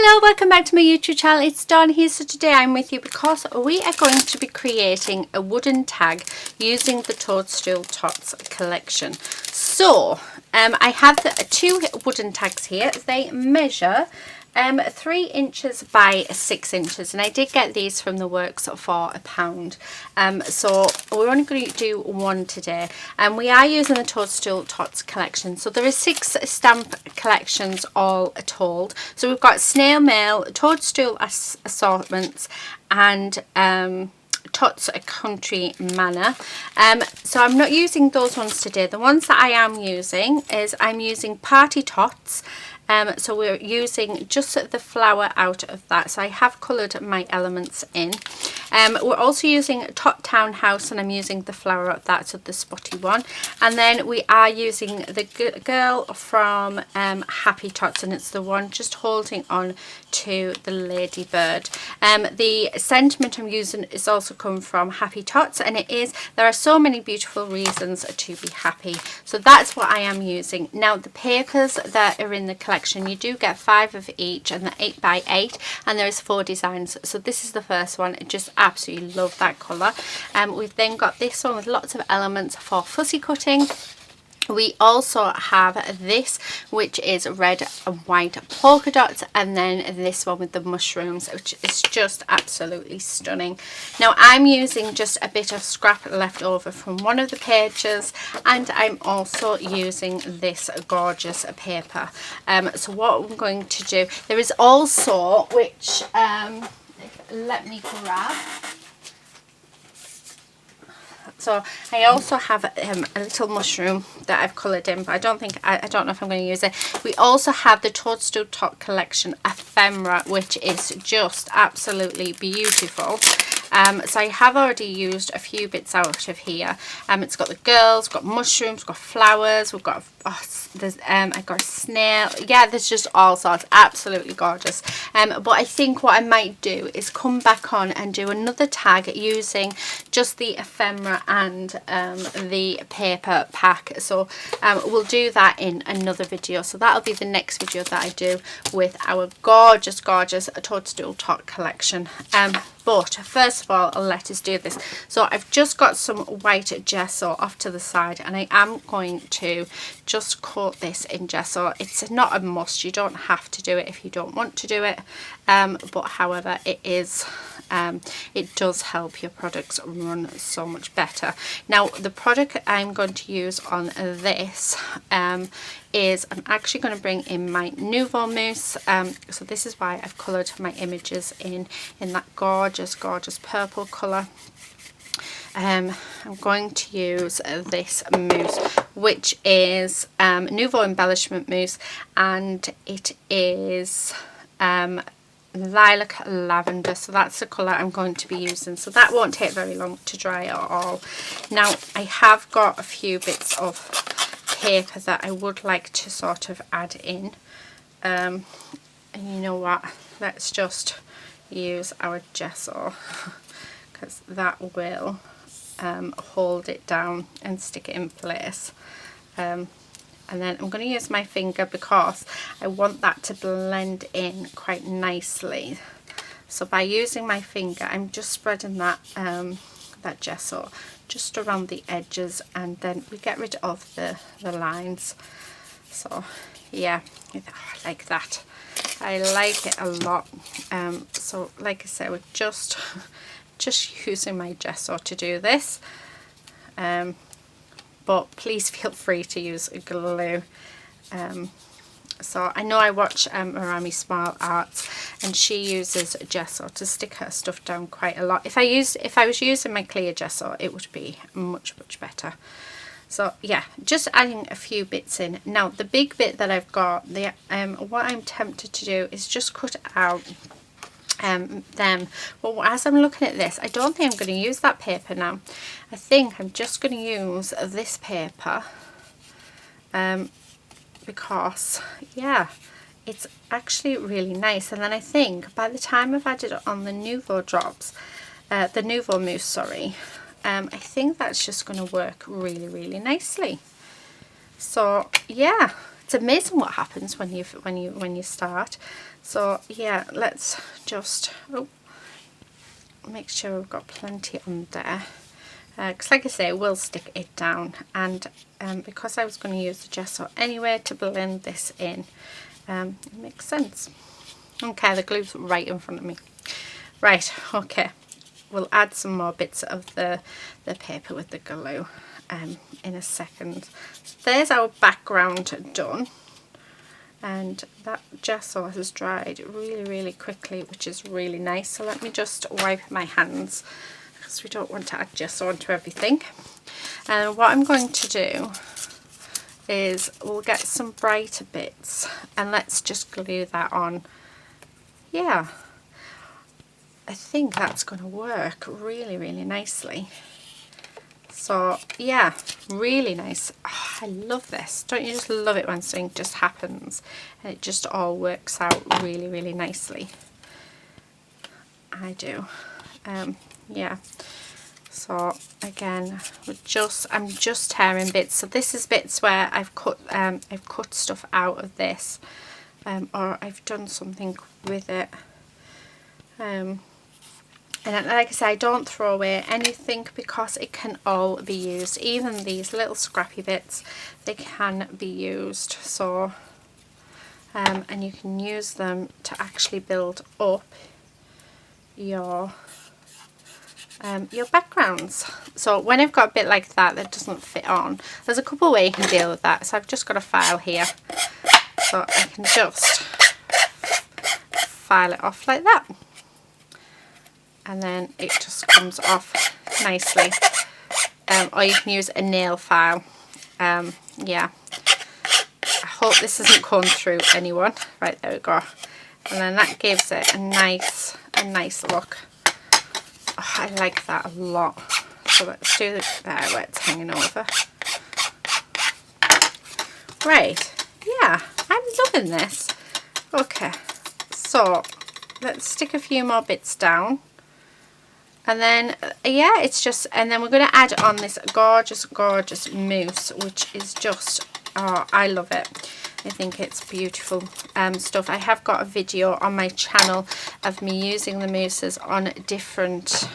Hello, welcome back to my YouTube channel. It's Dawn here. So today I'm with you because we are going to be creating a wooden tag using the Toadstool Tots collection. So I have two wooden tags here. They measure 3 inches by 6 inches, and I did get these from the works for £1. So we're only going to do one today, and we are using the Toadstool Tots collection. So there are 6 stamp collections all told. So we've got snail mail, Toadstool assortments, and Tots a country manor. So I'm not using those ones today. The ones that I am using is I'm using party tots. So we're using just the flower out of that. So I have coloured my elements in. We're also using Tot Townhouse, and I'm using the flower of that, so the spotty one. And then we are using the girl from Happy Tots, and it's the one just holding on to the ladybird. The sentiment I'm using is also come from Happy Tots, and it is, there are so many beautiful reasons to be happy. So that's what I am using. Now the papers that are in the collection, you do get 5 of each, and they're 8 by 8, and there is 4 designs. So this is the first one. I just absolutely love that colour. We've then got this one with lots of elements for fussy cutting. We also have this, which is red and white polka dots, and then this one with the mushrooms, which is just absolutely stunning. Now I'm using just a bit of scrap left over from one of the pages, and I'm also using this gorgeous paper. So what I'm going to do, there is also, which let me grab. So I also have a little mushroom that I've coloured in, but I don't know if I'm going to use it. We also have the Toadstool Tot collection ephemera, which is just absolutely beautiful. So I have already used a few bits out of here. It's got the girls, got mushrooms, got flowers, we've got I got a snail. Yeah, there's just all sorts. Absolutely gorgeous. But I think what I might do is come back on and do another tag using just the ephemera and the paper pack. So we'll do that in another video. So that'll be the next video that I do with our gorgeous Toadstool Tot collection. But first of all, let us do this. So I've just got some white gesso off to the side, and I am going to just coat this in gesso. It's not a must. You don't have to do it if you don't want to do it. But however, it does help your products run so much better. Now the product I'm going to use on this is, I'm actually going to bring in my Nuvo mousse. So this is why I've coloured my images in that gorgeous purple colour. I'm going to use this mousse, which is Nuvo embellishment mousse, and it is lilac lavender. So that's the colour I'm going to be using. So that won't take very long to dry at all. Now I have got a few bits of paper that I would like to sort of add in, and you know what, let's just use our gesso, because that will hold it down and stick it in place. And then I'm going to use my finger because I want that to blend in quite nicely. So by using my finger, I'm just spreading that that gesso just around the edges, and then we get rid of the lines. So yeah, like that. I like it a lot. So like I said, we're just using my gesso to do this. But please feel free to use glue. So I know I watch Marami Smile Arts, and she uses gesso to stick her stuff down quite a lot. If I was using my clear gesso, it would be much better. So yeah, just adding a few bits in. Now the big bit that I've got, what I'm tempted to do is just cut out them. Well, as I'm looking at this, I don't think I'm going to use that paper now. I think I'm just going to use this paper, because yeah, it's actually really nice. And then I think by the time I've added it on the Nuvo drops, the Nuvo mousse, sorry, I think that's just going to work really nicely. So yeah, it's amazing what happens when you start. So yeah, let's just make sure we've got plenty on there, because like I say, we'll stick it down, and because I was going to use the gesso anyway to blend this in, it makes sense. Okay, the glue's right in front of me. Right, okay, we'll add some more bits of the paper with the glue in a second. So there's our background done, and that gesso has dried really quickly, which is really nice. So let me just wipe my hands, because we don't want to add gesso onto everything. And what I'm going to do is we'll get some brighter bits and let's just glue that on. Yeah, I think that's going to work really nicely. So yeah, really nice. Oh, I love this. Don't you just love it when something just happens and it just all works out really nicely? I do. Yeah. So again, I'm just tearing bits. So this is bits where I've cut stuff out of this, or I've done something with it. And like I say, I don't throw away anything because it can all be used. Even these little scrappy bits, they can be used. So, and you can use them to actually build up your backgrounds. So when I've got a bit like that doesn't fit on, there's a couple of ways you can deal with that. So I've just got a file here, so I can just file it off like that, and then it just comes off nicely. Or you can use a nail file. Yeah, I hope this isn't going through anyone. Right, there we go. And then that gives it a nice look. Oh, I like that a lot. So let's do it there where it's hanging over. Right, yeah, I'm loving this. Okay, so let's stick a few more bits down. And then, yeah, it's just, and then we're going to add on this gorgeous mousse, which is just, oh, I love it. I think it's beautiful stuff. I have got a video on my channel of me using the mousses on different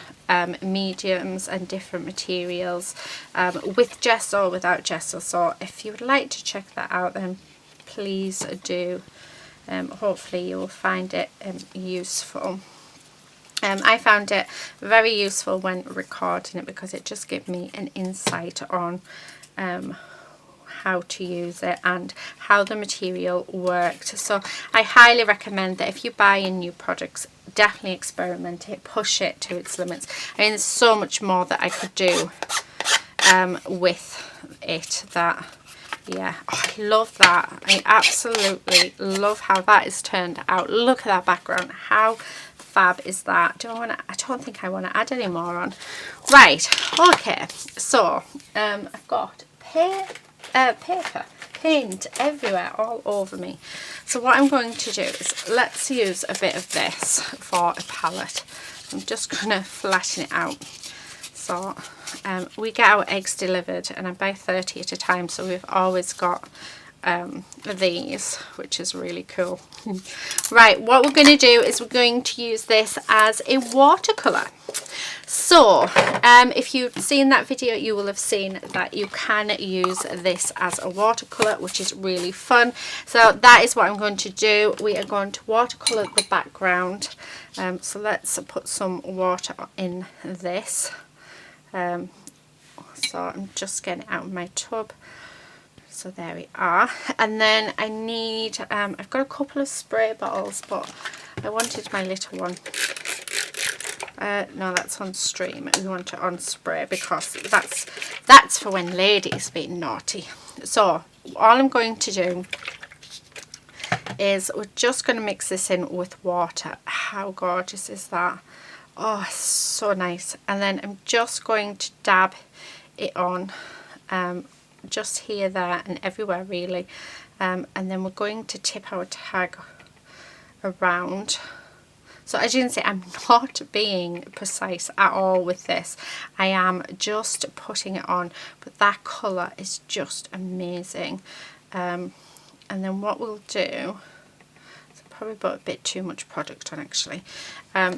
mediums and different materials, with gesso, without gesso. So if you would like to check that out, then please do. Hopefully you will find it useful. I found it very useful when recording it because it just gave me an insight on how to use it and how the material worked. So I highly recommend that if you buy in new products, definitely experiment it, push it to its limits. I mean, there's so much more that I could do with it that, yeah, oh, I love that. I absolutely love how that is turned out. Look at that background. How fab is that? I don't think I want to add any more on. Right, okay, so I've got paper, paint everywhere, all over me. So what I'm going to do is, let's use a bit of this for a palette. I'm just going to flatten it out. So we get our eggs delivered and I buy 30 at a time, so we've always got these, which is really cool. Right, what we're going to do is we're going to use this as a watercolour. So if you've seen that video, you will have seen that you can use this as a watercolour, which is really fun. So that is what I'm going to do. We are going to watercolour the background. So let's put some water in this. So I'm just getting it out of my tub. So there we are. And then I need, I've got a couple of spray bottles, but I wanted my little one. No, that's on stream. We want it on spray because that's for when ladies being naughty. So all I'm going to do is we're just going to mix this in with water. How gorgeous is that? Oh, so nice. And then I'm just going to dab it on, just here, there and everywhere really, and then we're going to tip our tag around. So as you can see, I'm not being precise at all with this. I am just putting it on, but that colour is just amazing. And then what we'll do is probably put a bit too much product on actually,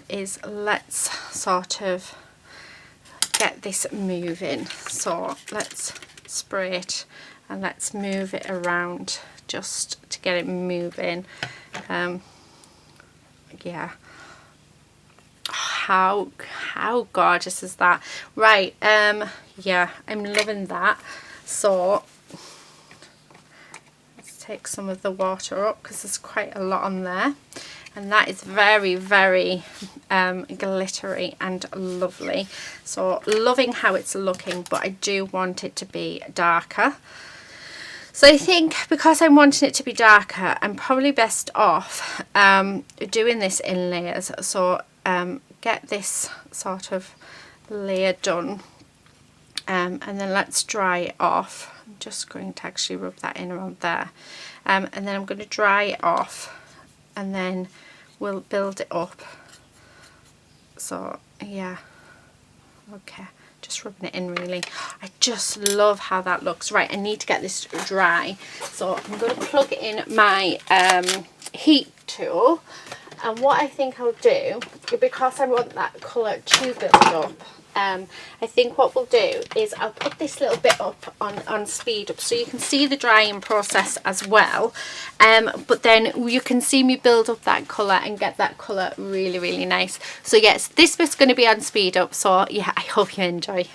is let's sort of get this moving. So let's spray it and let's move it around just to get it moving. Yeah, how gorgeous is that? Right, yeah, I'm loving that. So let's take some of the water up because there's quite a lot on there, and that is very, very glittery and lovely. So loving how it's looking, but I do want it to be darker. So I think because I'm wanting it to be darker, I'm probably best off doing this in layers. So get this sort of layer done, and then let's dry it off. I'm just going to actually rub that in around there, and then I'm going to dry it off, and then we'll build it up. So yeah, okay, just rubbing it in really. I just love how that looks. Right, I need to get this dry, so I'm going to plug in my heat tool, and what I think I'll do, because I want that colour to build up, I think what we'll do is I'll put this little bit up on speed up so you can see the drying process as well, but then you can see me build up that colour and get that colour really, really nice. So yes, this bit's going to be on speed up, so yeah, I hope you enjoy.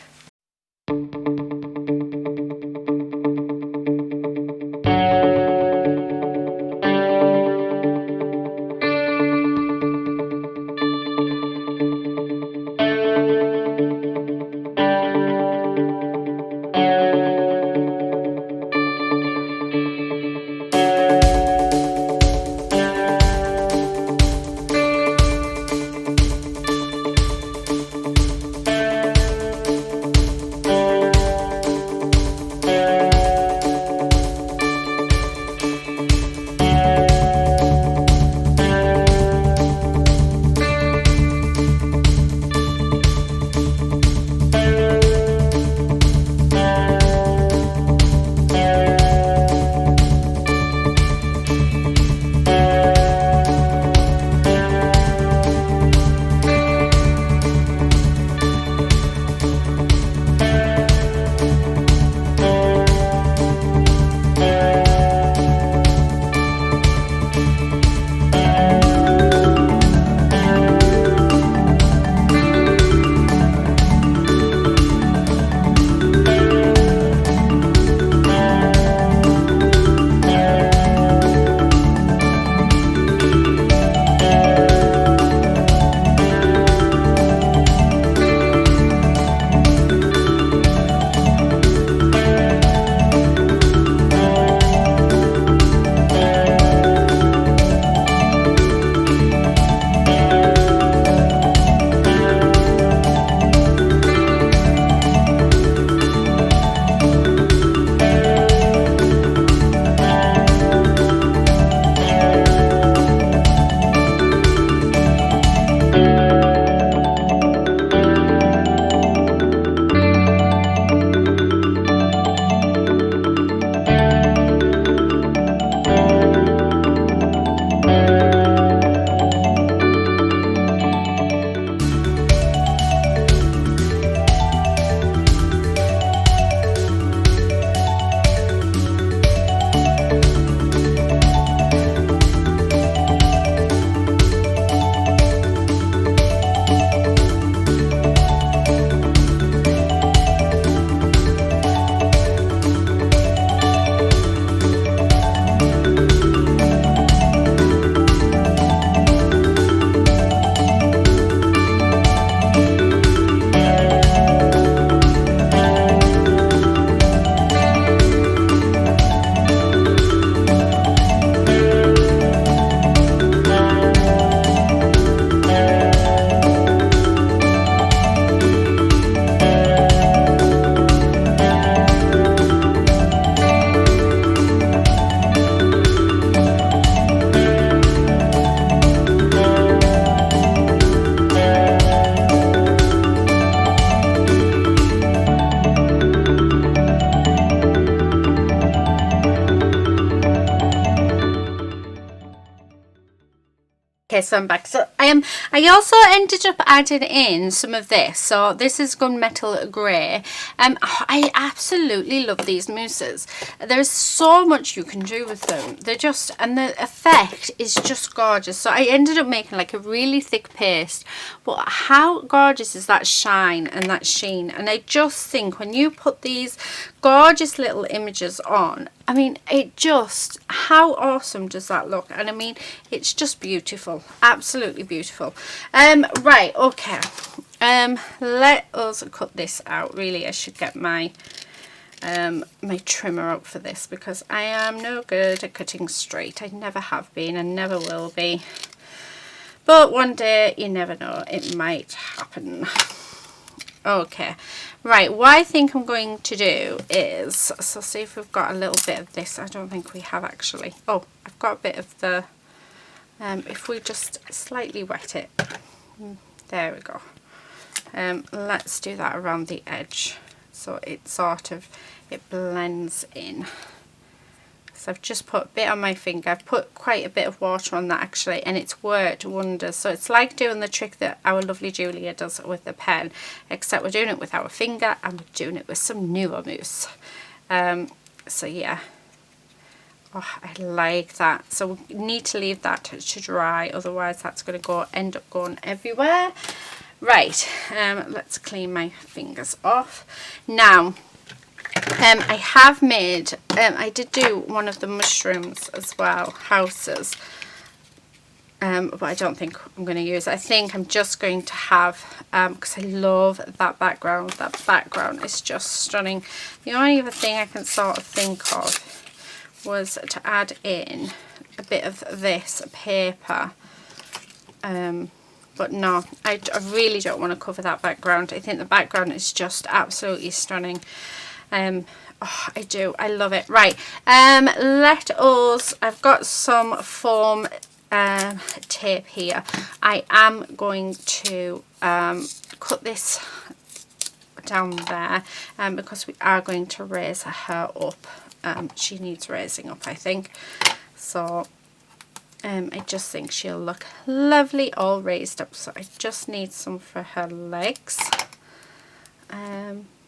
Okay, so I'm back. So I also ended up adding in some of this. So this is gunmetal grey. I absolutely love these mousses. There's so much you can do with them. They're just, and the effect is just gorgeous. So I ended up making like a really thick paste. But how gorgeous is that shine and that sheen? And I just think when you put these gorgeous little images on, I mean, it just, how awesome does that look? And I mean, it's just beautiful, absolutely beautiful. Right, okay. Let us cut this out. Really, I should get my my trimmer out for this, because I am no good at cutting straight. I never have been and never will be. But one day, you never know, it might happen. Okay, right, what I think I'm going to do is, so see if we've got a little bit of this. I don't think we have actually. Oh, I've got a bit of the, if we just slightly wet it. There we go. Let's do that around the edge, so it sort of, it blends in. So I've just put a bit on my finger. I've put quite a bit of water on that actually, and it's worked wonders. So it's like doing the trick that our lovely Julia does with the pen, except we're doing it with our finger and we're doing it with some Nuvo mousse. So yeah, oh, I like that. So we need to leave that to dry, otherwise that's going to end up going everywhere. Right, let's clean my fingers off. Now, I have made, I did do one of the mushrooms as well, houses, but I don't think I'm going to use it. I think I'm just going to have, because I love that background. That background is just stunning. The only other thing I can sort of think of was to add in a bit of this paper, but no, I really don't want to cover that background. I think the background is just absolutely stunning. Oh, I do, I love it. Right, let us, I've got some foam tape here. I am going to cut this down there, because we are going to raise her up. She needs raising up, I think. So I just think she'll look lovely all raised up. So I just need some for her legs,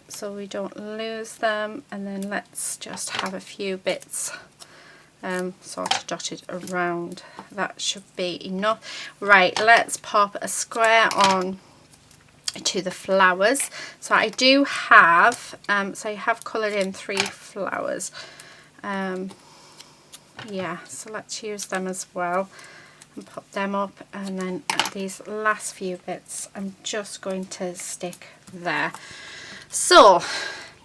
so we don't lose them. And then let's just have a few bits sort of dotted around. That should be enough. Right, let's pop a square on to the flowers. So I do have, so I have coloured in 3 flowers. Yeah, so let's use them as well and pop them up. And then these last few bits I'm just going to stick there. So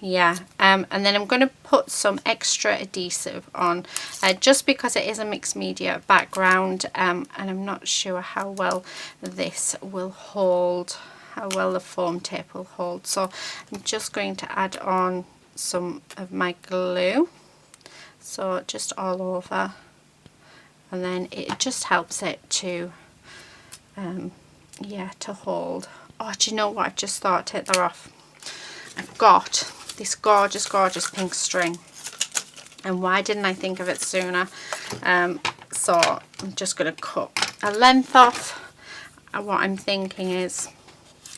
yeah, and then I'm going to put some extra adhesive on, just because it is a mixed media background, and I'm not sure how well this will hold, how well the foam tape will hold. So I'm just going to add on some of my glue, so just all over, and then it just helps it to yeah, to hold. Oh, do you know what, I've just thought, take that off. I've got this gorgeous pink string, and why didn't I think of it sooner? So I'm just going to cut a length off, and what I'm thinking is,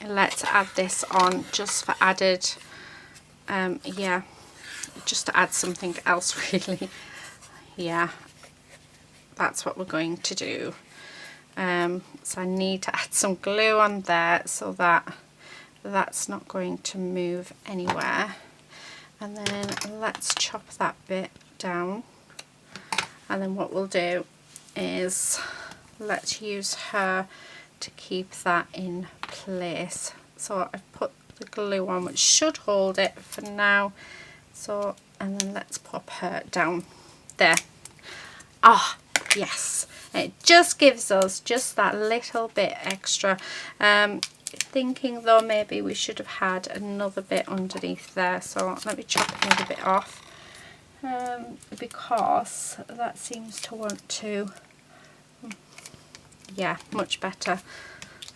let's add this on just for added, yeah, just to add something else really. Yeah, that's what we're going to do. So I need to add some glue on there so that that's not going to move anywhere. And then let's chop that bit down, and then what we'll do is let's use her to keep that in place. So I've put the glue on, which should hold it for now. So, and then let's pop her down there. Ah, yes, it just gives us just that little bit extra. Thinking though maybe we should have had another bit underneath there, so let me chop another bit off, because that seems to want to, yeah, much better.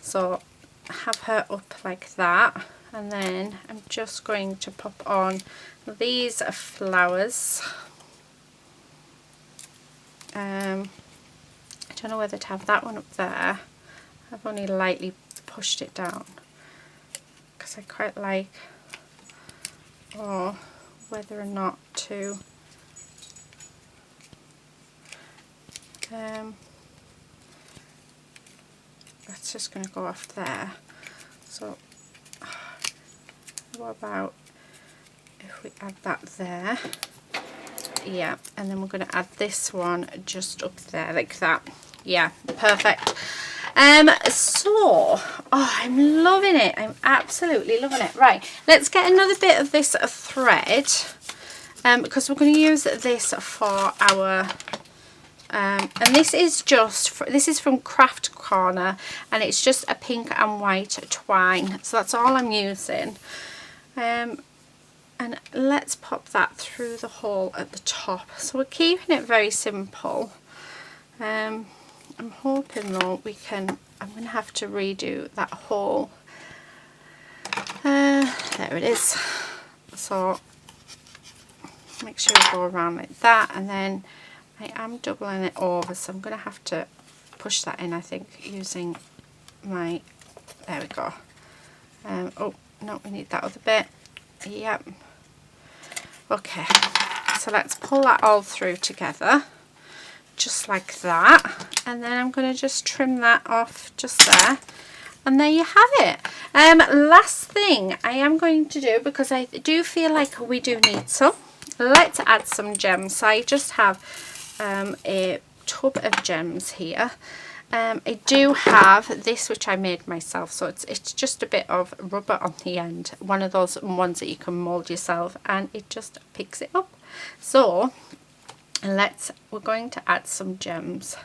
So have her up like that, and then I'm just going to pop on these flowers, don't know whether to have that one up there. I've only lightly pushed it down because I quite like, or whether or not to that's just going to go off there. So what about if we add that there? Yeah, and then we're going to add this one just up there like that. Yeah, perfect. So I'm loving it. I'm absolutely loving it. Right, let's get another bit of this thread because we're going to use this for our and this is this is from Craft Corner, and it's just a pink and white twine, so that's all I'm using. And let's pop that through the hole at the top. So we're keeping it very simple. I'm hoping though I'm going to have to redo that hole. There it is. So make sure we go around like that, and then I am doubling it over, so I'm going to have to push that in, I think, using my, there we go. Oh no, we need that other bit. Yep. Okay, so let's pull that all through together just like that, and then I'm going to just trim that off just there, and there you have it. Last thing I am going to do, because I do feel like we do need some, let's add some gems. So I just have a tub of gems here. I do have this, which I made myself, so it's just a bit of rubber on the end, one of those ones that you can mold yourself, and it just picks it up. So we're going to add some gems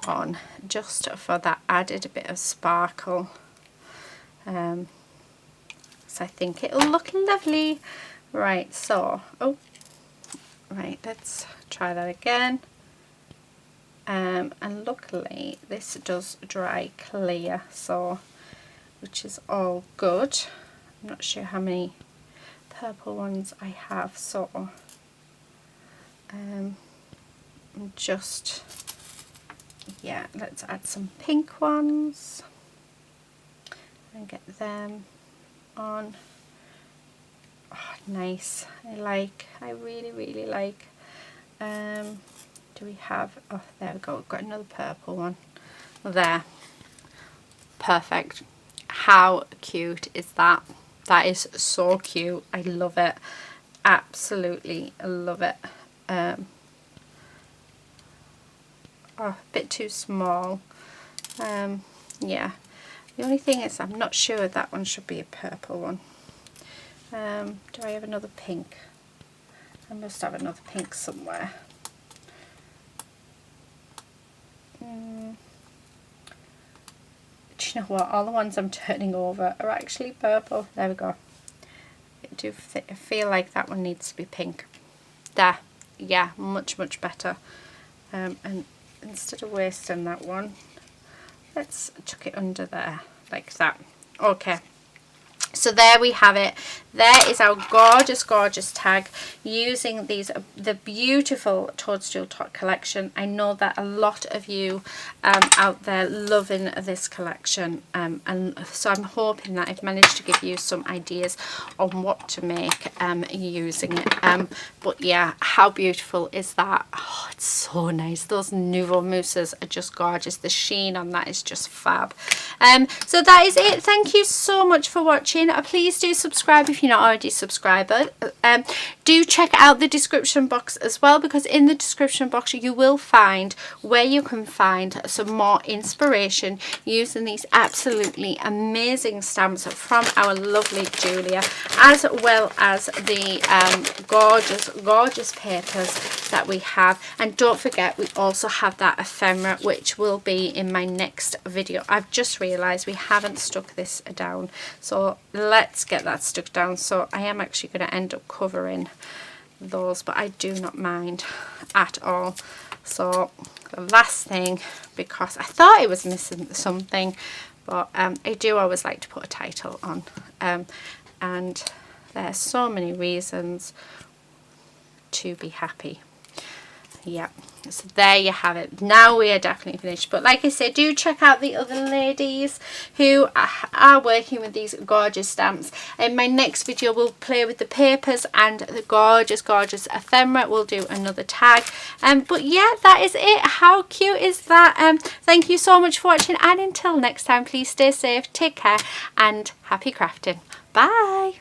on just for that added bit of sparkle. So I think it'll look lovely. Right, so right, let's try that again. And luckily this does dry clear, so which is all good. I'm not sure how many purple ones I have, so just, yeah, let's add some pink ones and get them on. Oh, nice. I really like. Do we have, oh there we go, we've got another purple one there. Perfect. How cute is that? That is so cute. I love it, absolutely love it. Oh, a bit too small. Yeah, the only thing is I'm not sure that one should be a purple one. Do I have another pink? I must have another pink somewhere. Do you know what? All the ones I'm turning over are actually purple. There we go. I feel like that one needs to be pink. There. Yeah, much better. And instead of wasting that one, let's chuck it under there like that. Okay. So there we have it. There is our gorgeous tag using the beautiful Toadstool Tot collection. I know that a lot of you out there loving this collection, and so I'm hoping that I've managed to give you some ideas on what to make using it. But yeah, how beautiful is that? Oh, it's so nice. Those Nuvo mousses are just gorgeous. The sheen on that is just fab. So that is it. Thank you so much for watching. Please do subscribe if you're not already subscribed. Do check out the description box as well, because in the description box you will find where you can find some more inspiration using these absolutely amazing stamps from our lovely Julia, as well as the gorgeous papers that we have. And don't forget, we also have that ephemera, which will be in my next video. I've just realized we haven't stuck this down, so let's get that stuck down. So I am actually going to end up covering those, but I do not mind at all. So the last thing, because I thought it was missing something, but I do always like to put a title on, and there's so many reasons to be happy. Yep. So there you have it. Now we are definitely finished. But like I said, do check out the other ladies who are working with these gorgeous stamps. In my next video, we'll play with the papers and the gorgeous, gorgeous ephemera. We'll do another tag. But yeah, that is it. How cute is that? Thank you so much for watching. And until next time, please stay safe, take care, and happy crafting. Bye.